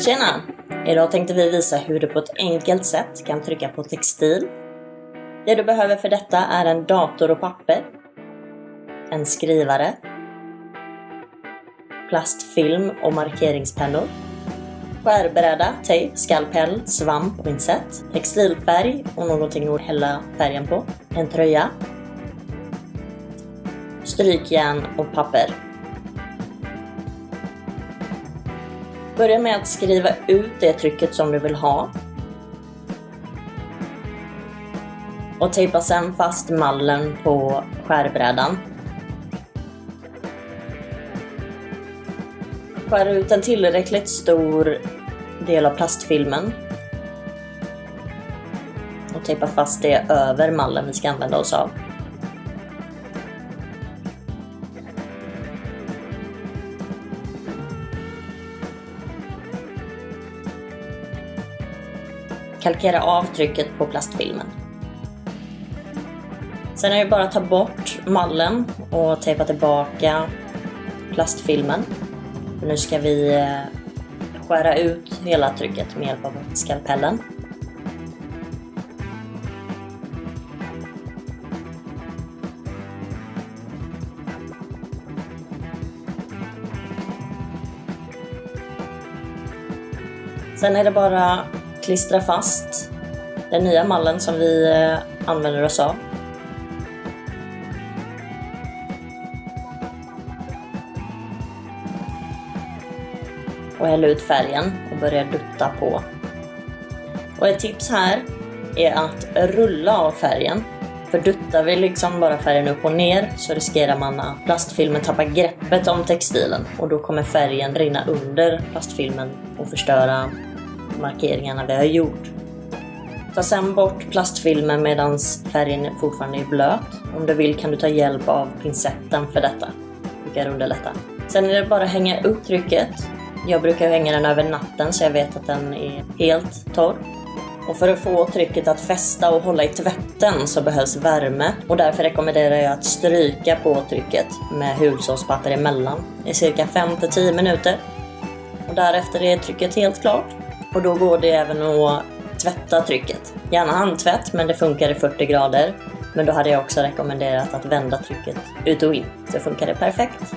Tjena! Idag tänkte vi visa hur du på ett enkelt sätt kan trycka på textil. Det du behöver för detta är en dator och papper, en skrivare, plastfilm och markeringspennor, skärbräda, tejp, skalpell, svamp och pincett, textilfärg och någonting att hälla färgen på, en tröja, strykjärn och papper. Börja med att skriva ut det trycket som du vill ha. Och tejpa sedan fast mallen på skärbrädan. Skär ut en tillräckligt stor del av plastfilmen. Och tejpa fast det över mallen vi ska använda oss av. Kalkera av trycket på plastfilmen. Sen är det bara att ta bort mallen och tejpa tillbaka plastfilmen. Nu ska vi skära ut hela trycket med hjälp av skalpellen. Sen är det bara klistra fast den nya mallen som vi använder oss av. Och hälla ut färgen och börja dutta på. Och ett tips här är att rulla av färgen. För duttar vi liksom bara färgen upp och ner så riskerar man att plastfilmen tappar greppet om textilen. Och då kommer färgen rinna under plastfilmen och förstöra markeringarna vi har gjort. Ta sedan bort plastfilmen medan färgen fortfarande är blöt. Om du vill kan du ta hjälp av pincetten för detta. Det kan underlätta. Sen är det bara att hänga upp trycket. Jag brukar hänga den över natten så jag vet att den är helt torr. Och för att få trycket att fästa och hålla i tvätten så behövs värme. Och därför rekommenderar jag att stryka på trycket med hushållspapper emellan i cirka 5-10 minuter. Och därefter är trycket helt klart. Och då går det även att tvätta trycket. Gärna handtvätt, men det funkar i 40 grader. Men då hade jag också rekommenderat att vända trycket ut och in. Så funkar det perfekt.